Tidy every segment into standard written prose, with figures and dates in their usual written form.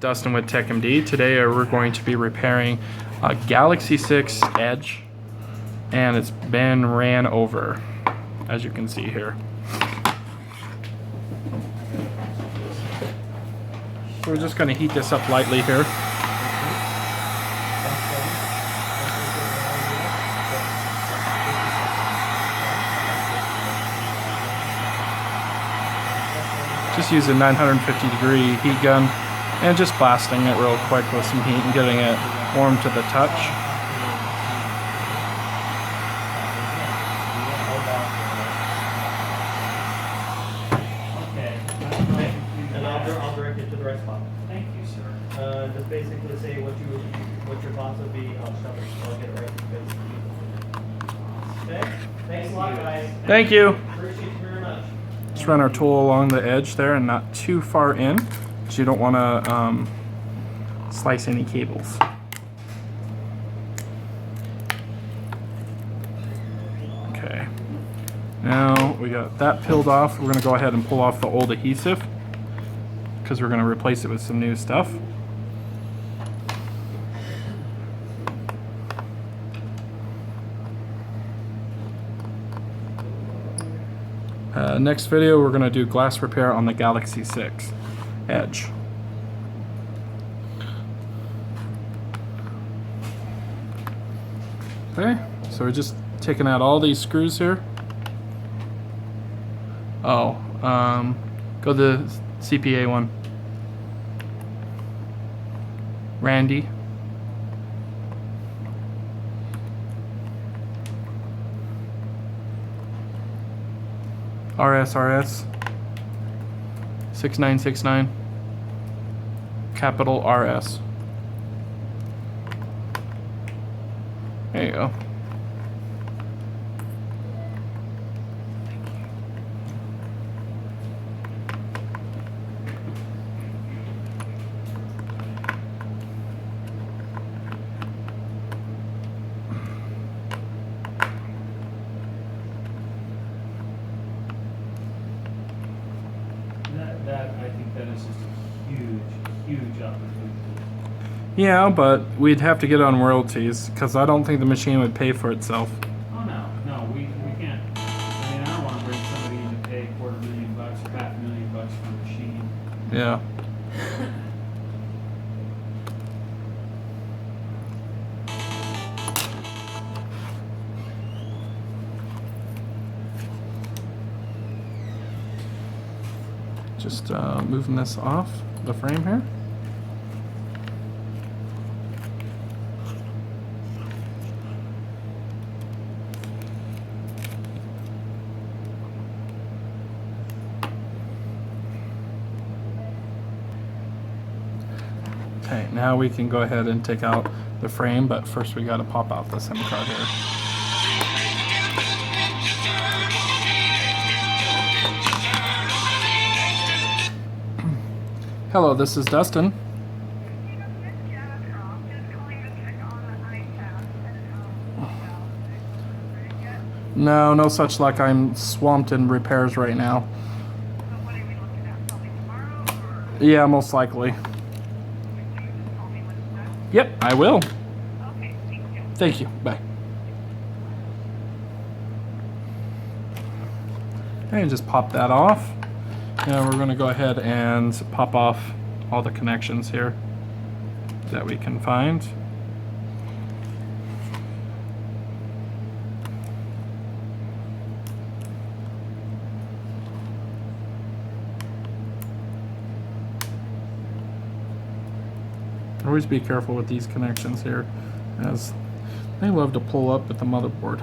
Dustin with TWPD. Today we're going to be repairing a Galaxy 6 Edge, and it's been ran over, as you can see here. So we're just going to heat this up lightly here. Just use a 950-degree heat gun and just blasting it real quick with some heat and getting it warm to the touch. Okay. And I'll direct it to the right spot. Thank you, sir. Just basically say what your thoughts would be. I'll get it right. Okay. Thanks a lot, guys. Thank you. Appreciate you very much. Just run our tool along the edge there and not too far in, because you don't want to slice any cables. Okay, now we got that peeled off. We're going to go ahead and pull off the old adhesive, because we're going to replace it with some new stuff. Next video, we're going to do glass repair on the Galaxy 6 Edge. Okay, so we're just taking out all these screws here. Oh, go to the CPA one. Randy. RS 6969 capital RS. There you go. I think that is just a huge opportunity. Yeah, but we'd have to get on royalties, because I don't think the machine would pay for itself. Oh no, we can't. I mean, I don't want to bring somebody in to pay $250,000 or $500,000 for a machine. Yeah. Just moving this off the frame here. Okay, now we can go ahead and take out the frame, but first we got to pop out the SIM card here. Hello, this is Dustin. No such luck. I'm swamped in repairs right now. Yeah, most likely. Yep, I will. Thank you. Bye. And just pop that off. Now we're going to go ahead and pop off all the connections here that we can find. Always be careful with these connections here, as they love to pull up at the motherboard.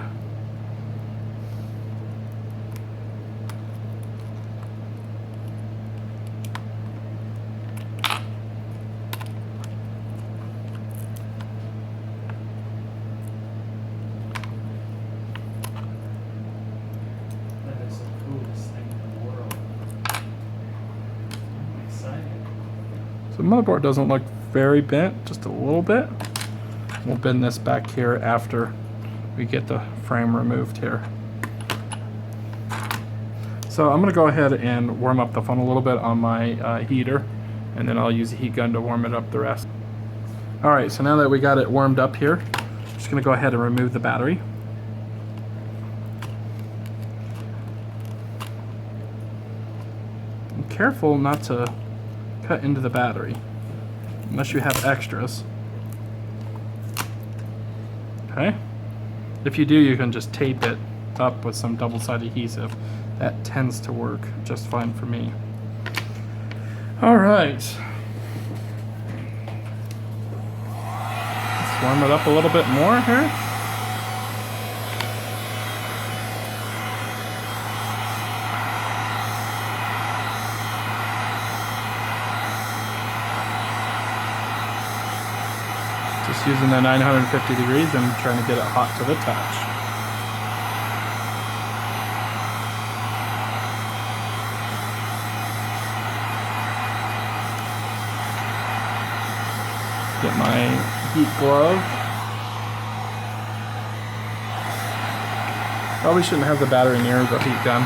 So the motherboard doesn't look very bent, just a little bit. We'll bend this back here after we get the frame removed here. So I'm going to go ahead and warm up the phone a little bit on my heater, and then I'll use a heat gun to warm it up the rest. Alright, so now that we got it warmed up here, I'm just going to go ahead and remove the battery. And careful not to cut into the battery, unless you have extras. Okay? If you do, you can just tape it up with some double-sided adhesive. That tends to work just fine for me. Alright. Let's warm it up a little bit more here. Just using the 950 degrees and trying to get it hot to the touch. Get my heat glove. Probably shouldn't have the battery near the heat gun.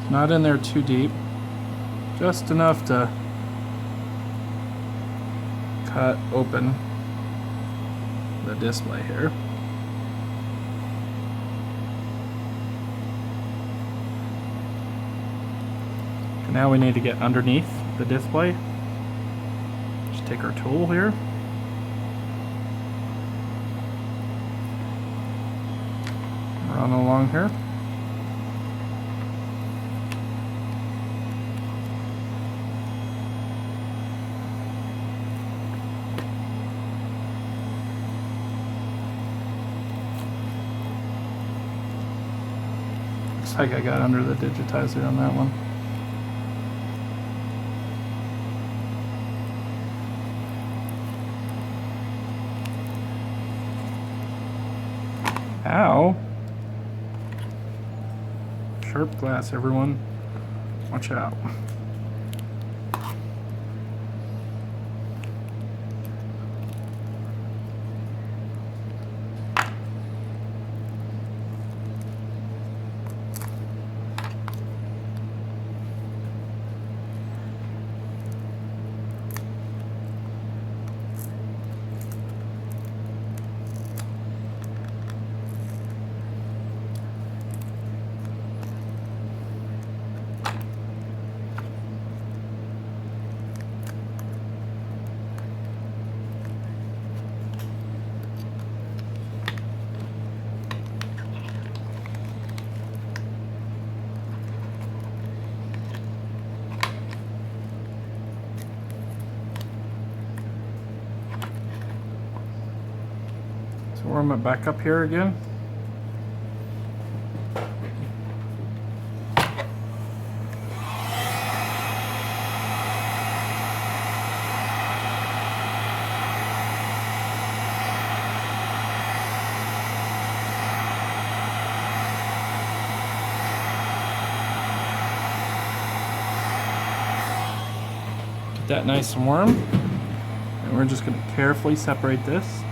It's not in there too deep, just enough to cut open the display here. And now we need to get underneath the display. Just take our tool here. Run along here. Looks like I got under the digitizer on that one. Ow. Sharp glass, everyone. Watch out. So warm it back up here again. Get that nice and warm. And we're just going to carefully separate this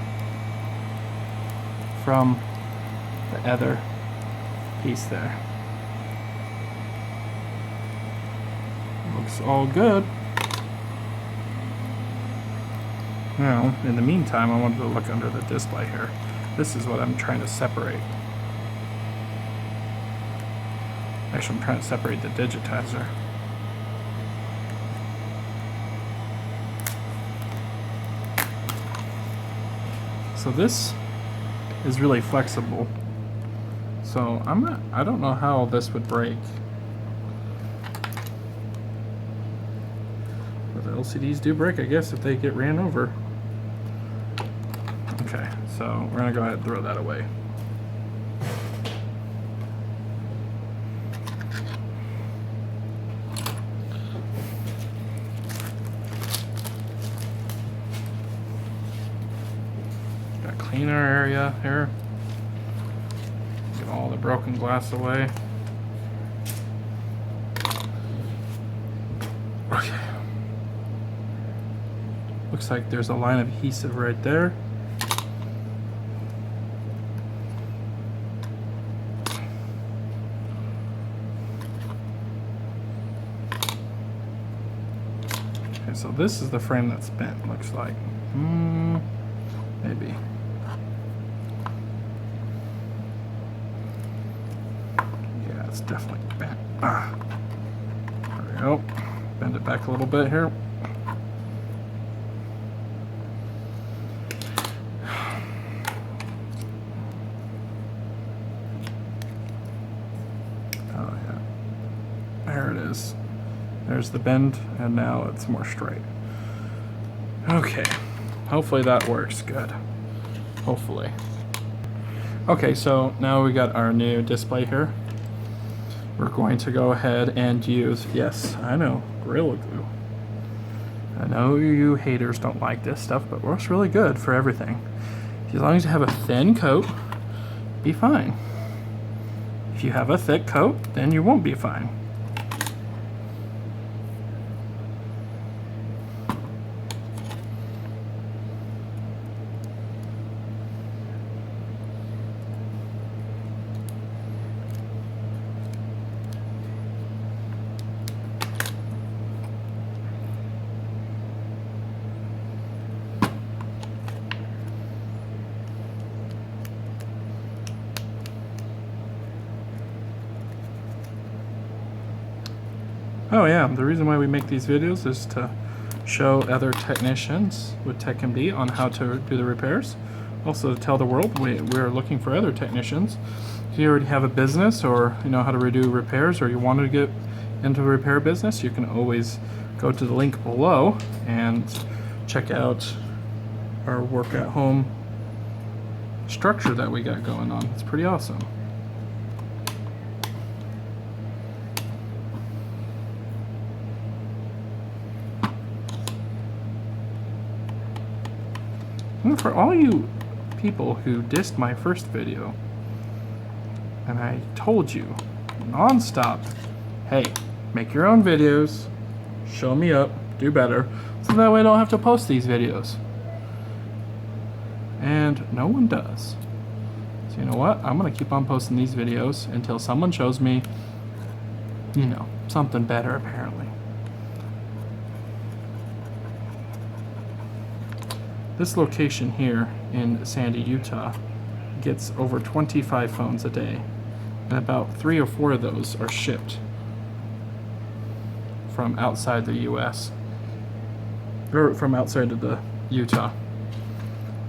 from the other piece there. Looks all good. Now, in the meantime, I wanted to look under the display here. This is what I'm trying to separate. Actually, I'm trying to separate the digitizer. So this is really flexible. So I don't know how this would break. But the LCDs do break, I guess, if they get ran over. Okay, so we're gonna go ahead and throw that away. Clean our area here. Get all the broken glass away. Okay. Looks like there's a line of adhesive right there. Okay, so this is the frame that's bent, looks like. Maybe. Yeah, it's definitely bent. There we go. Bend it back a little bit here. Oh yeah. There it is. There's the bend, and now it's more straight. Okay. Hopefully that works good. Hopefully. Okay, so now we got our new display here. We're going to go ahead and use, yes, I know, Gorilla Glue. I know you haters don't like this stuff, but it works really good for everything. As long as you have a thin coat, be fine. If you have a thick coat, then you won't be fine. Oh yeah, the reason why we make these videos is to show other technicians with TWPD on how to do the repairs. Also to tell the world we're looking for other technicians. If you already have a business, or you know how to redo repairs, or you want to get into the repair business, you can always go to the link below and check out our work at home structure that we got going on. It's pretty awesome. And for all you people who dissed my first video, and I told you non-stop, hey, make your own videos, show me up, do better, so that way I don't have to post these videos. And no one does. So you know what? I'm gonna keep on posting these videos until someone shows me, you know, something better apparently. This location here in Sandy, Utah gets over 25 phones a day, and about 3 or 4 of those are shipped from outside the US, or from outside of the Utah.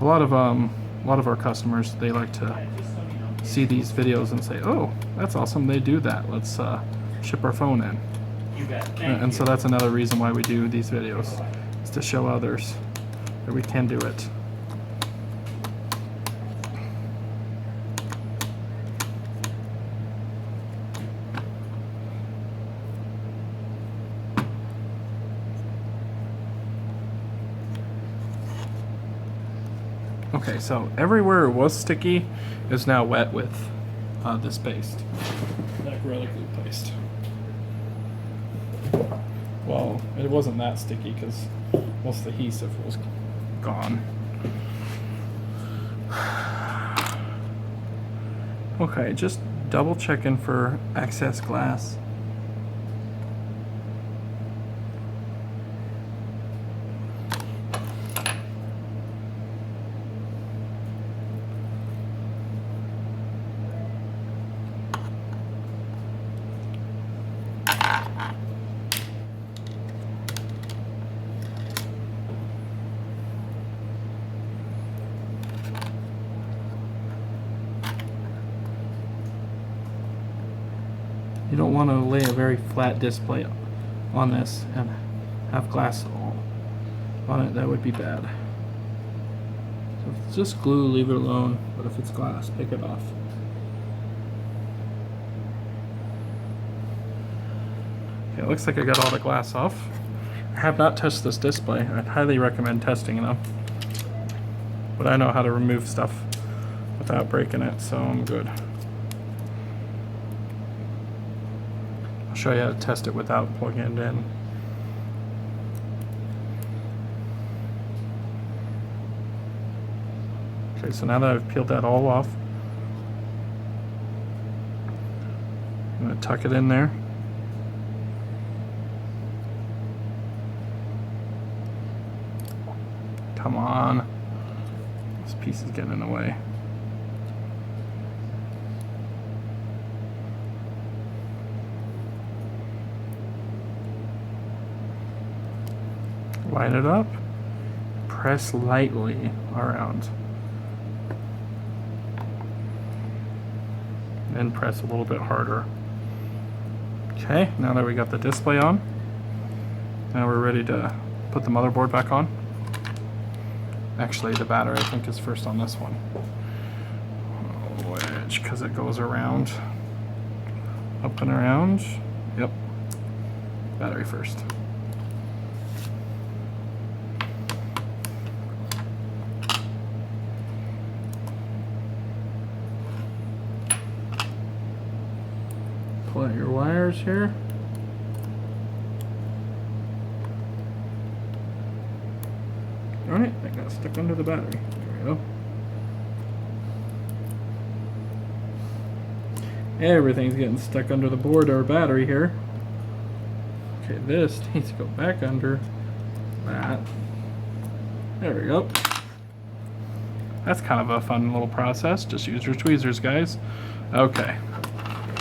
A lot of our customers, they like to see these videos and say, oh, that's awesome, they do that, let's ship our phone in. And so that's another reason why we do these videos, is to show others that we can do it. Okay, so everywhere it was sticky is now wet with this paste, that Gorilla Glue paste. Well, it wasn't that sticky because most of the adhesive was gone. Okay, just double checking for excess glass. You don't want to lay a very flat display on this and have glass all on it. That would be bad. So if it's just glue, leave it alone. But if it's glass, pick it off. Okay, it looks like I got all the glass off. I have not touched this display. I'd highly recommend testing it, but I know how to remove stuff without breaking it, so I'm good. I'll show you how to test it without plugging it in. Okay, so now that I've peeled that all off, I'm going to tuck it in there. Come on. This piece is getting in the way. Line it up. Press lightly around. And press a little bit harder. Okay, now that we got the display on, now we're ready to put the motherboard back on. Actually, the battery I think is first on this one. Which, because it goes around, up and around. Yep, battery first. Pull out your wires here. Darn it, that got stuck under the battery. There we go. Everything's getting stuck under the board or battery here. Okay, this needs to go back under that. There we go. That's kind of a fun little process. Just use your tweezers, guys. Okay.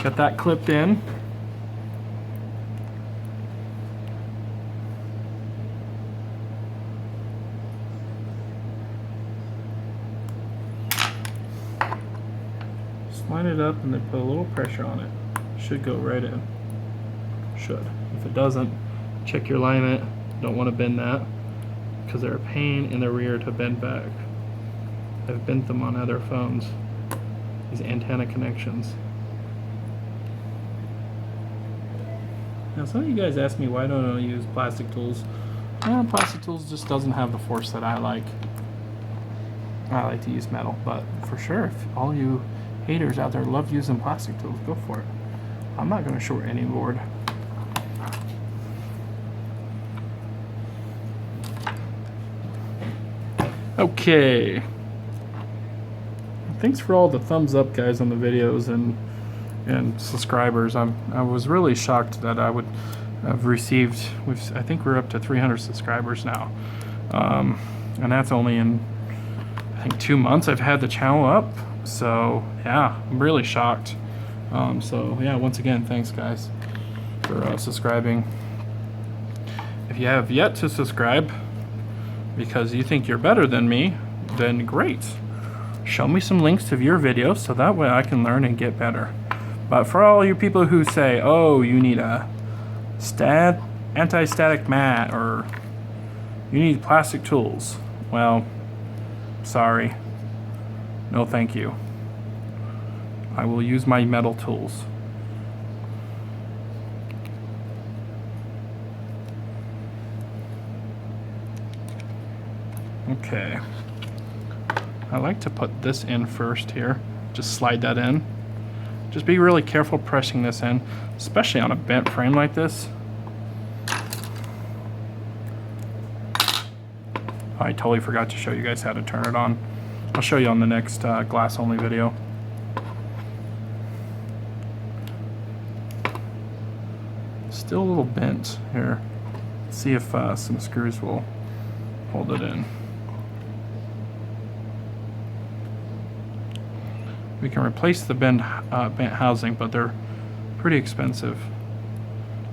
Got that clipped in. Line it up and then put a little pressure on it. Should go right in. Should. If it doesn't, check your alignment. Don't want to bend that because they're a pain in the rear to bend back. I've bent them on other phones. These antenna connections. Now some of you guys ask me why don't I use plastic tools. Plastic tools just doesn't have the force that I like. I like to use metal, but for sure, if all you haters out there love using plastic tools, go for it. I'm not going to short any board. Okay. Thanks for all the thumbs up, guys, on the videos and subscribers. I was really shocked that I would have received. I think we're up to 300 subscribers now, and that's only in I think 2 months I've had the channel up. So yeah, I'm really shocked. So yeah, once again, thanks guys for subscribing. If you have yet to subscribe because you think you're better than me, then great. Show me some links to your videos so that way I can learn and get better. But for all you people who say, oh, you need a anti-static mat or you need plastic tools, well, sorry. No thank you. I will use my metal tools. Okay. I like to put this in first here. Just slide that in. Just be really careful pressing this in, especially on a bent frame like this. I totally forgot to show you guys how to turn it on. I'll show you on the next glass only video. Still a little bent here. Let's see if some screws will hold it in. We can replace the bent housing, but they're pretty expensive.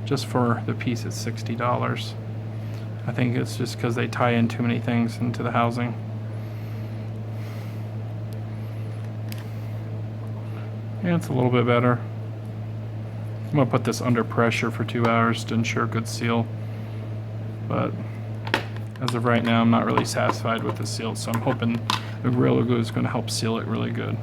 Just for the piece, it's $60. I think it's just because they tie in too many things into the housing. Yeah, it's a little bit better. I'm gonna put this under pressure for 2 hours to ensure good seal. But as of right now, I'm not really satisfied with the seal, so I'm hoping the Gorilla Glue is gonna help seal it really good.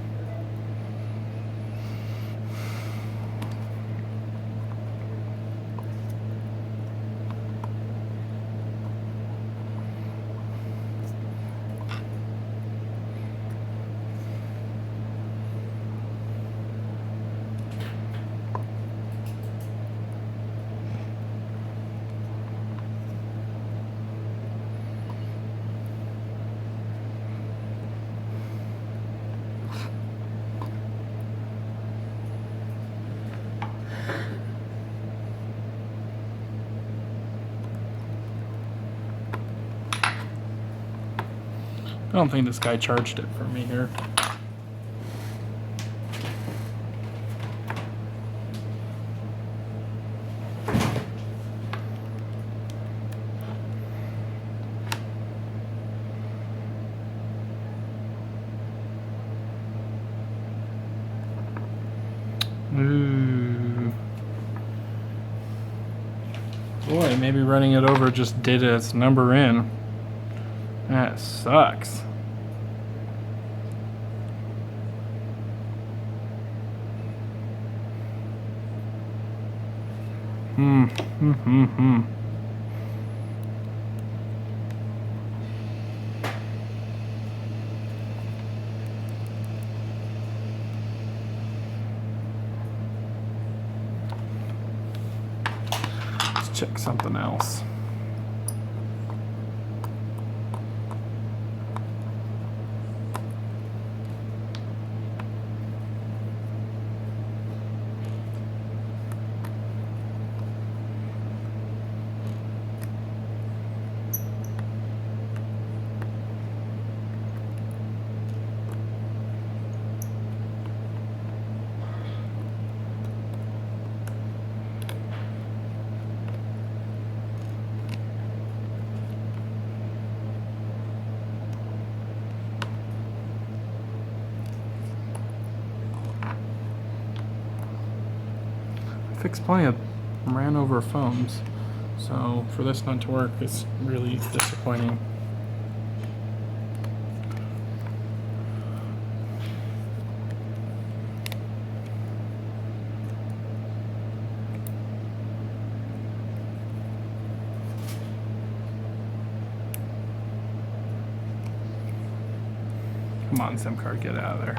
I don't think this guy charged it for me here. Ooh. Boy, maybe running it over just did its number in. That sucks. Let's check something else. Fixed plenty of ran over phones, so for this not to work is really disappointing. Come on, SIM card, get out of there.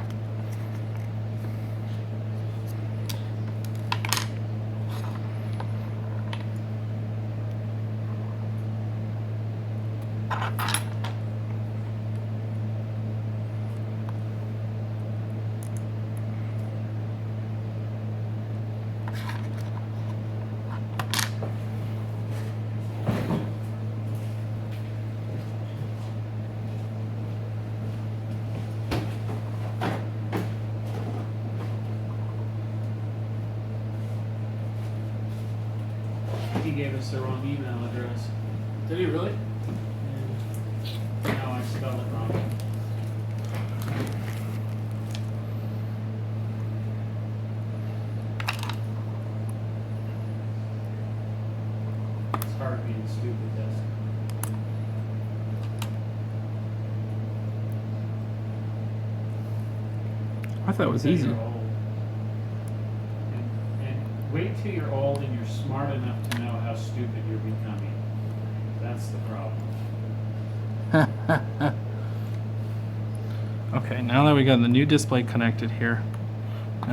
He gave us the wrong email address. Did he really? And no, I spelled it wrong. It's hard being stupid, this. I thought it was Wait till easy. you're old. And wait till you're old and you're smart enough to know how stupid you're becoming. That's the problem. Okay, now that we got the new display connected here,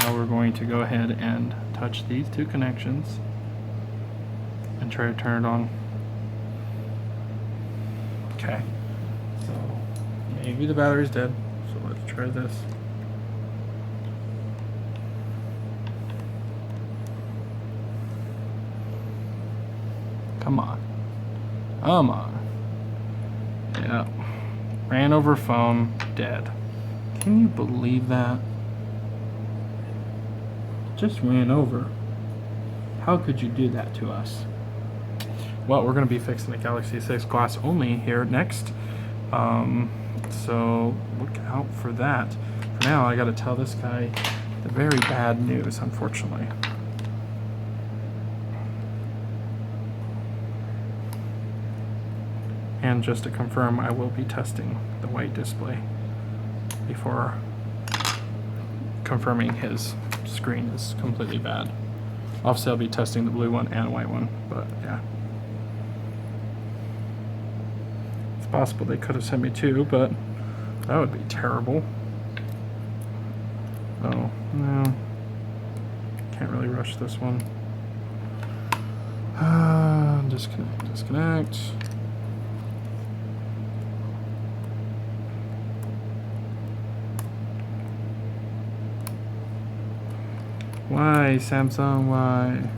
now we're going to go ahead and touch these two connections and try to turn it on. Okay, so maybe the battery's dead, so let's try this. Come on. Come on. Yeah. Ran over phone, dead. Can you believe that? Just ran over. How could you do that to us? Well, we're going to be fixing the Galaxy 6 glass only here next. So look out for that. For now, I got to tell this guy the very bad news, unfortunately. And just to confirm, I will be testing the white display before confirming his screen is completely bad. Obviously, I'll be testing the blue one and white one, but yeah. It's possible they could have sent me two, but that would be terrible. Oh, no. Can't really rush this one. Disconnect, disconnect. Why, Samsung, why?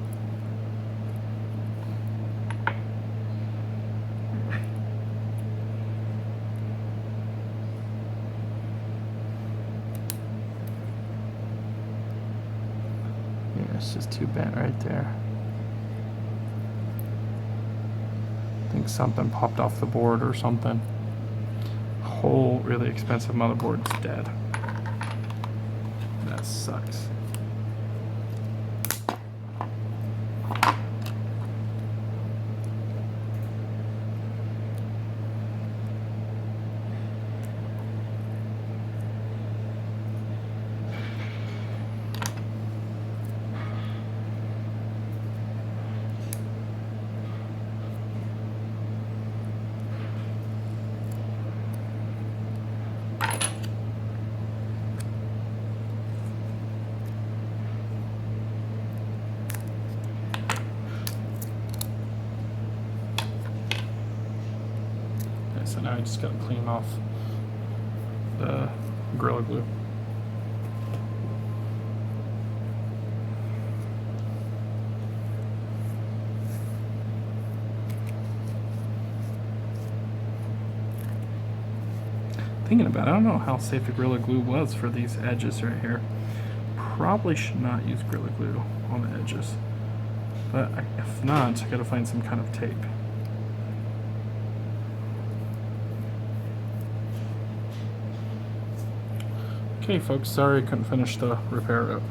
It's just too bent right there. I think something popped off the board or something. Whole really expensive motherboard's dead. That sucks. So now I just gotta clean off the Gorilla Glue. Thinking about it, I don't know how safe the Gorilla Glue was for these edges right here. Probably should not use Gorilla Glue on the edges. But if not, I gotta find some kind of tape. Okay folks, sorry I couldn't finish the repair up.